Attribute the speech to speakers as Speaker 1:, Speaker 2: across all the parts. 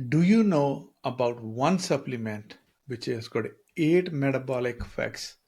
Speaker 1: Do you know about one supplement which has got 8 metabolic effects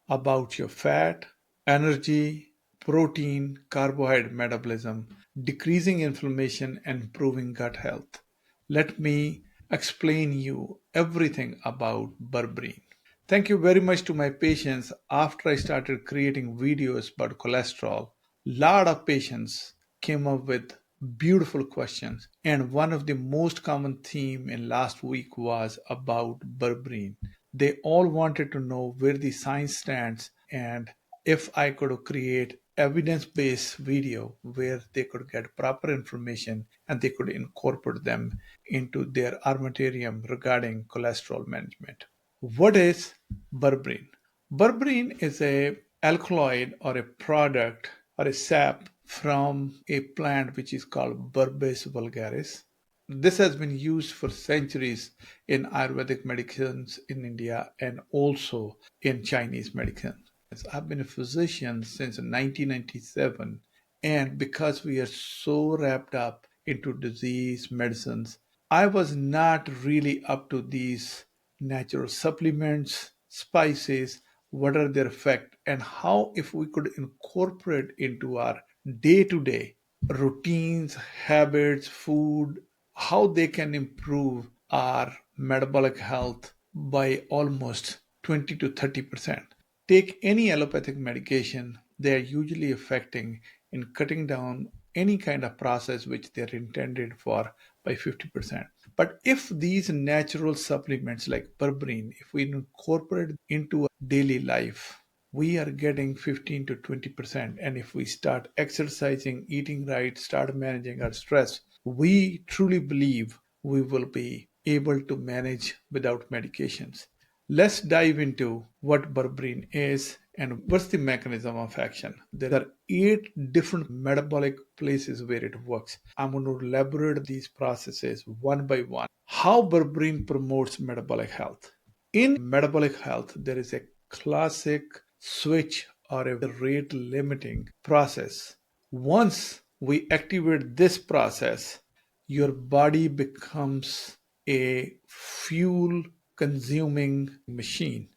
Speaker 1: about your fat, energy, protein, carbohydrate metabolism, decreasing inflammation, and improving gut health? Let me explain you everything about berberine. Thank you very much to my patients. After I started creating videos about cholesterol, lot of patients came up with beautiful questions, and one of the most common theme in last week was about berberine. They all wanted to know where the science stands and if I could create evidence-based video where they could get proper information and they could incorporate them into their armamentarium regarding cholesterol management. What is berberine? Berberine is a alkaloid or a product or a sap from a plant which is called Berberis vulgaris. This has been used for centuries in Ayurvedic medicines in India and also in Chinese medicine. I've been a physician since 1997, and because we are so wrapped up into disease medicines, I was not really up to these natural supplements, spices, what are their effect, and how if we could incorporate into our day-to-day routines, habits, food, how they can improve our metabolic health by almost 20 to 30%. Take any allopathic medication, they are usually affecting in cutting down any kind of process which they're intended for by 50%. But if these natural supplements like berberine, if we incorporate into daily life, we are getting 15 to 20%. And if we start exercising, eating right, start managing our stress, we truly believe we will be able to manage without medications. Let's dive into what berberine is and what's the mechanism of action. There are 8 different metabolic places where it works. I'm going to elaborate these processes one by one. How berberine promotes metabolic health. In metabolic health, there is a classic switch or a rate limiting process. Once we activate this process, your body becomes a fuel consuming machine.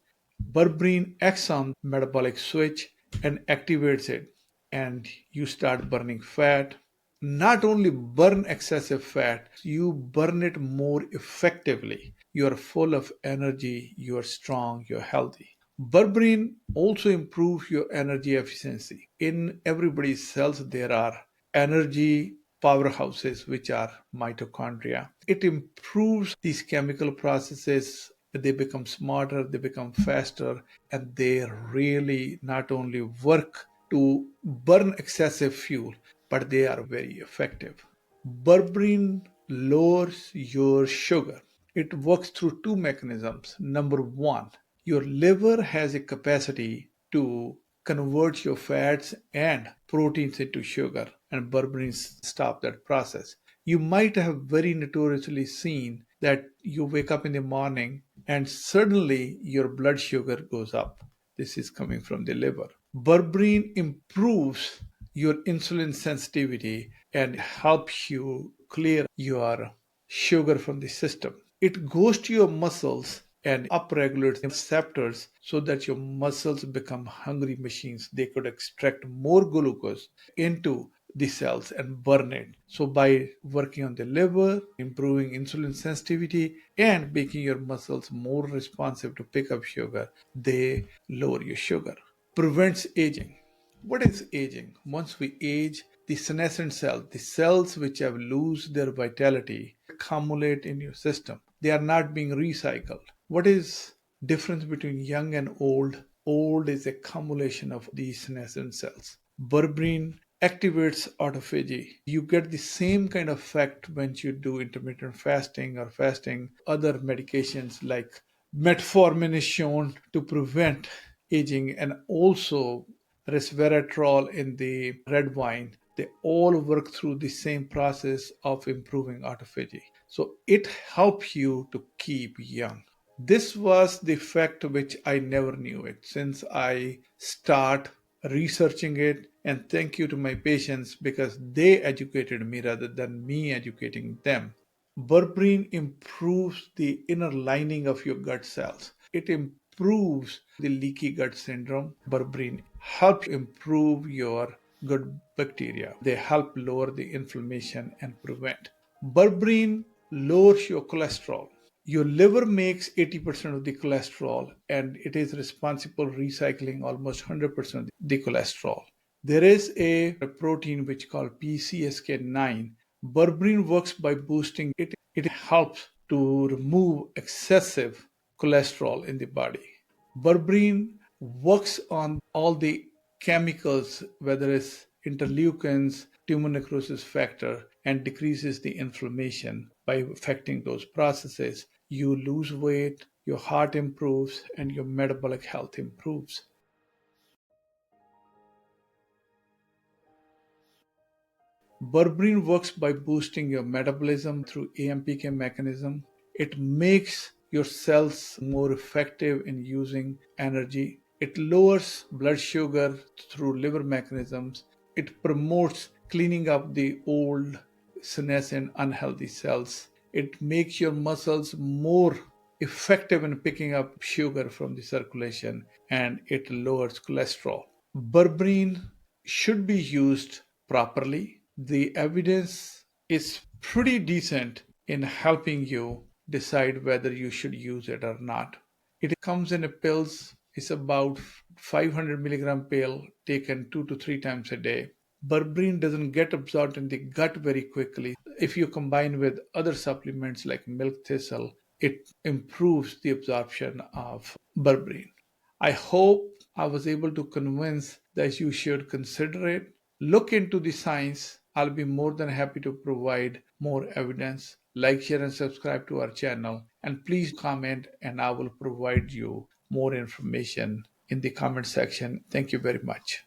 Speaker 1: Berberine acts on metabolic switch and activates it, and you start burning fat. Not only burn excessive fat, you burn it more effectively. You are full of energy, you are strong, you're healthy. Berberine also improves your energy efficiency. In everybody's cells, there are energy powerhouses, which are mitochondria. It improves these chemical processes. They become smarter, they become faster, and they really not only work to burn excessive fuel, but they are very effective. Berberine lowers your sugar. It works through 2 mechanisms. Number one, your liver has a capacity to convert your fats and proteins into sugar, and berberine stop that process. You might have very notoriously seen that you wake up in the morning and suddenly your blood sugar goes up. This is coming from the liver. Berberine improves your insulin sensitivity and helps you clear your sugar from the system. It goes to your muscles and upregulates receptors so that your muscles become hungry machines. They could extract more glucose into the cells and burn it. So by working on the liver, improving insulin sensitivity, and making your muscles more responsive to pick up sugar, they lower your sugar. Prevents aging. What is aging? Once we age, the senescent cells, the cells which have lost their vitality, accumulate in your system. They are not being recycled. What is difference between young and old? Old is accumulation of these senescent cells. Berberine activates autophagy. You get the same kind of effect when you do intermittent fasting or fasting. Other medications like metformin is shown to prevent aging, and also resveratrol in the red wine. They all work through the same process of improving autophagy. So it helps you to keep young. This was the fact which I never knew it since I start researching it, and thank you to my patients because they educated me rather than me educating them. Berberine improves the inner lining of your gut cells. It improves the leaky gut syndrome. Berberine helps improve your gut bacteria. They help lower the inflammation and prevent. Berberine lowers your cholesterol. Your liver makes 80% of the cholesterol and it is responsible for recycling almost 100% of the cholesterol. There is a protein which is called PCSK9. Berberine works by boosting it. It helps to remove excessive cholesterol in the body. Berberine works on all the chemicals, whether it's interleukins, tumor necrosis factor, and decreases the inflammation by affecting those processes. You lose weight, your heart improves, and your metabolic health improves. Berberine works by boosting your metabolism through AMPK mechanism. It makes your cells more effective in using energy. It lowers blood sugar through liver mechanisms. It promotes cleaning up the old senescent unhealthy cells. It makes your muscles more effective in picking up sugar from the circulation, and it lowers cholesterol. Berberine should be used properly. The evidence is pretty decent in helping you decide whether you should use it or not. It comes in a pills. It's about 500 milligram pill taken 2 to 3 times a day. Berberine doesn't get absorbed in the gut very quickly. If you combine with other supplements like milk thistle, it improves the absorption of berberine. I hope I was able to convince that you should consider it. Look into the science. I'll be more than happy to provide more evidence. Like, share, and subscribe to our channel. And please comment, and I will provide you more information in the comment section. Thank you very much.